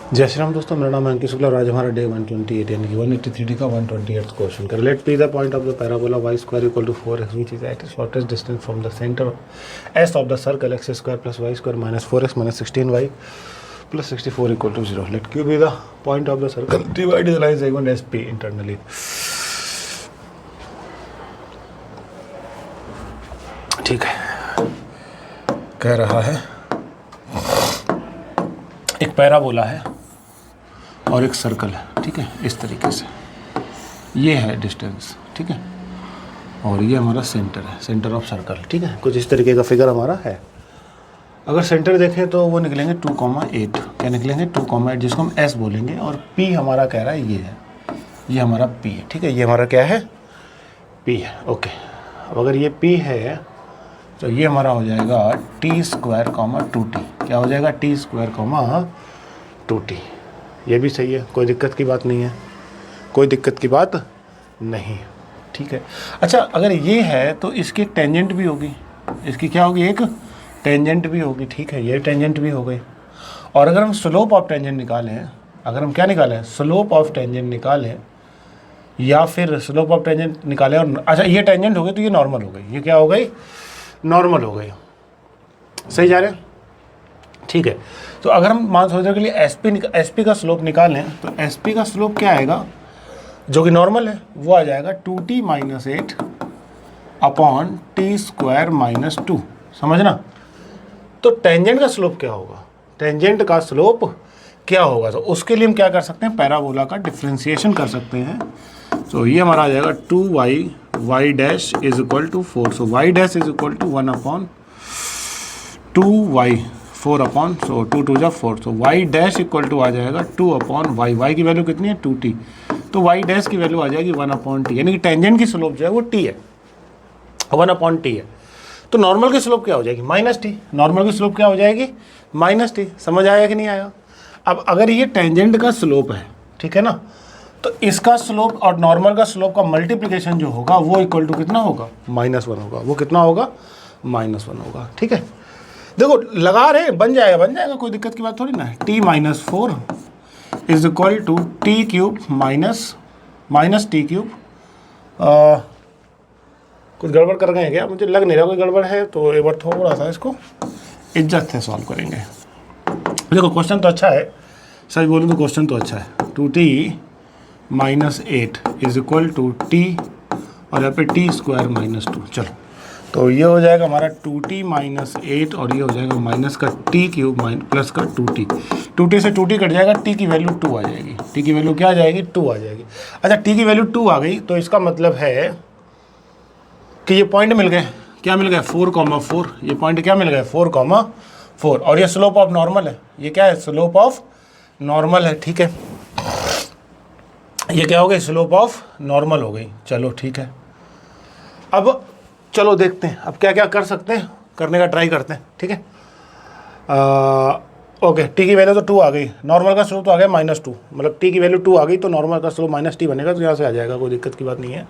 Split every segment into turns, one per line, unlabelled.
जय श्री राम दोस्तों, मेरा नाम है अंकित शुक्ला और आज हमारा डे 128 यानी कि 183 का 128th क्वेश्चन कर। Let P the point of the parabola y square equal to 4x which is at shortest distance from the centre S of the circle x square plus y square minus 4x minus 16y plus 64 equal to 0। Let Q be the point of the circle divide the line segment S P internally. ठीक है, कह रहा है एक parabola है और एक circle है, ठीक है, इस तरीके से ये है डिस्टेंस, ठीक है, और ये हमारा सेंटर है, सेंटर ऑफ सर्कल, ठीक है, कुछ इस तरीके का फिगर हमारा है। अगर सेंटर देखें तो वो निकलेंगे 2,8, क्या निकलेंगे 2,8, जिसको हम S बोलेंगे, और P हमारा कह रहा है ये है, ये हमारा P है, ठीक है, ये हमारा क्या है P है, ओके। अब अगर ये P है तो ये हमारा हो जाएगा t स्क्वायर 2t, क्या हो जाएगा t स्क्वायर 2t। ये भी सही है, कोई दिक्कत की बात नहीं है, कोई दिक्कत की बात नहीं, ठीक है। अच्छा, अगर ये है तो इसकी टेंजेंट भी होगी, इसकी क्या होगी, एक टेंजेंट भी होगी, ठीक है, ये टेंजेंट भी हो गई। और अगर हम स्लोप ऑफ टेंजेंट निकालें, अगर हम क्या निकालें, स्लोप ऑफ टेंजेंट निकालें, या फिर स्लोप ऑफ टेंजेंट निकालें और अच्छा ये टेंजेंट हो गई तो ये नॉर्मल हो गई, ये क्या हो गई, नॉर्मल हो गई, सही जा रहे हैं, ठीक है। तो अगर हम मान सोचने के लिए एसपी का स्लोप निकालें तो एसपी का स्लोप क्या आएगा, जो कि नॉर्मल है, वो आ जाएगा 2t minus 8 upon T square minus 2, समझना। तो टेंजेंट का स्लोप क्या होगा, टेंजेंट का स्लोप क्या होगा, तो उसके लिए हम क्या कर सकते हैं, पैराबोला का डिफ्रेंसिएशन कर सकते हैं। तो ये हमारा आ जाएगा 2y y dash is equal to 4, so y dash is equal to 1 upon 2y 4 upon, so 2 2 जा 4, so y dash equal to आ जाएगा 2 अपॉन y की वैल्यू कितनी है 2t, तो y डैश की वैल्यू आ जाएगी 1 अपॉन t, यानी कि टेंजेंट की स्लोप जो है वो t है, 1 अपॉन t है। तो नॉर्मल की स्लोप क्या हो जाएगी, माइनस टी, नॉर्मल की स्लोप क्या हो जाएगी, माइनस टी। समझ आया कि नहीं आया। अब अगर ये टेंजेंट का स्लोप है, ठीक है ना, तो इसका स्लोप और नॉर्मल का स्लोप का मल्टीप्लिकेशन जो होगा वो इक्वल टू कितना होगा, -1 होगा, वो कितना होगा, -1 होगा, ठीक है। देखो लगा रहे, बन जाएगा, कोई दिक्कत की बात थोड़ी ना है। t minus 4 is equal to T cube minus T cube. कुछ गड़बड़ कर गए हैं क्या, मुझे लग नहीं रहा कोई गड़बड़ है, तो एक बार थोड़ा सा इसको इज्जत से सॉल्व करेंगे। देखो क्वेश्चन तो अच्छा है, सच बोलूँ तो क्वेश्चन तो अच्छा है। 2t minus 8 is equal to T, और यहाँ पे टी स्क्वायर माइनस 2, चलो तो ये हो जाएगा हमारा 2t माइनस 8 और ये हो जाएगा माइनस का टी क्यूब प्लस का 2t से 2t कट जाएगा, t की वैल्यू 2 आ जाएगी, t की वैल्यू क्या आ जाएगी, 2 आ जाएगी। अच्छा t की वैल्यू 2 आ गई तो इसका मतलब है कि ये पॉइंट मिल गए, क्या मिल गए 4,4, ये पॉइंट क्या मिल गए 4,4, और ये स्लोप ऑफ नॉर्मल है, ये क्या है, स्लोप ऑफ नॉर्मल है, ठीक है, ये क्या हो गई, स्लोप ऑफ नॉर्मल हो गई। चलो ठीक है, अब चलो देखते हैं अब क्या क्या कर सकते हैं, करने का ट्राई करते हैं, ठीक है। ओके, टी की वैल्यू तो 2 आ गई, नॉर्मल का स्लोप तो आ गया -2, मतलब टी की वैल्यू 2 आ गई तो नॉर्मल का स्लोप -t बनेगा, तो यहाँ से आ जाएगा, कोई दिक्कत की बात नहीं है,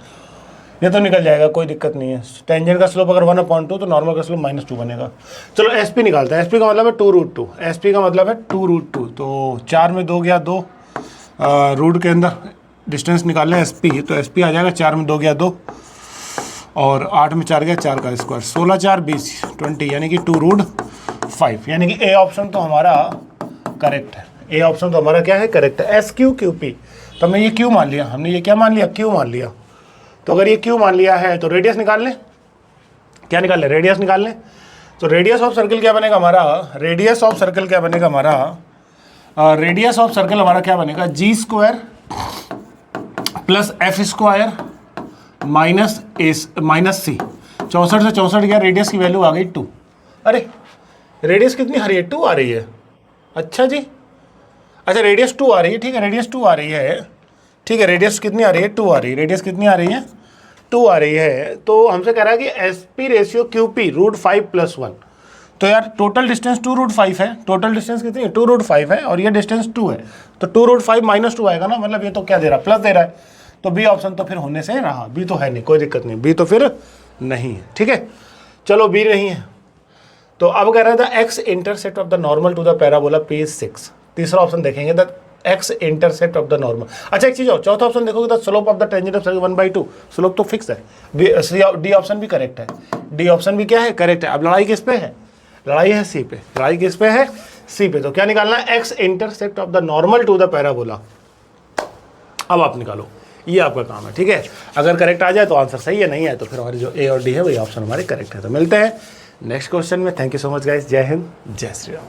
ये तो निकल जाएगा, कोई दिक्कत नहीं है। टेंजेंट का स्लोप अगर 1/2 तो नॉर्मल का स्लोप -2 बनेगा। चलो एसपी निकालते हैं, एसपी का मतलब है 2√2, एसपी का मतलब है 2√2, तो 4 में 2 गया 2, रूट के अंदर डिस्टेंस निकाल लें एसपी, तो एसपी आ जाएगा 4 में 2 गया 2, और 8 में 4 गया 4 का स्क्वायर, 16 4 20 20, यानी कि 2√5, यानी कि ए ऑप्शन तो हमारा करेक्ट है, ए ऑप्शन तो हमारा क्या है, करेक्ट है। SQQP, तो हमने ये क्यू मान लिया, हमने ये क्या मान लिया, क्यू मान लिया। तो अगर ये क्यू मान लिया है तो रेडियस निकाल लें, क्या निकाल लें, रेडियस निकाल लें। तो रेडियस ऑफ सर्कल क्या बनेगा हमारा, रेडियस ऑफ सर्कल क्या बनेगा हमारा, रेडियस ऑफ सर्कल हमारा क्या बनेगा, g square plus f square minus c, 64 से 64 गया, रेडियस की वैल्यू आ गई 2। अरे रेडियस कितनी आ रही है, 2 आ रही है, अच्छा जी, अच्छा रेडियस 2 आ रही है, ठीक है, रेडियस 2 आ रही है, ठीक है, रेडियस कितनी आ रही है, 2 आ रही है, रेडियस कितनी आ रही है, 2 आ रही है। तो हमसे कह रहा है कि SP रेशियो QP √5 + 1, तो यार टोटल डिस्टेंस 2√5 है, टोटल डिस्टेंस कितनी है 2√5 है, और ये डिस्टेंस 2 है, तो 2√5 -2 आएगा ना, मतलब ये तो क्या दे रहा है, प्लस दे रहा है, तो बी ऑप्शन तो फिर होने से रहा, बी तो है नहीं, कोई दिक्कत नहीं, बी तो फिर नहीं है, ठीक है। चलो बी नहीं है, तो अब कह रहा था x intercept of the normal to the parabola P is 6, तीसरा ऑप्शन देखेंगे the x intercept of the normal. अच्छा एक चीज़ और, चौथा ऑप्शन देखोगे the slope of the tangent of circle 1/2। Slope तो फिक्स है। डी ऑप्शन भी करेक्ट है, डी ऑप्शन भी क्या है, करेक्ट है। अब लड़ाई किस पे है, लड़ाई है सी पे, लड़ाई किस पे है, सी पे। तो क्या निकालना है, x intercept of the normal to the parabola. अब आप निकालो, ये आपका काम है, ठीक है। अगर करेक्ट आ जाए तो आंसर सही है, नहीं है तो फिर हमारी जो ए और डी है वही ऑप्शन हमारे करेक्ट है। तो मिलते हैं नेक्स्ट क्वेश्चन में। Thank you so much guys, जय हिंद, जय श्री राम।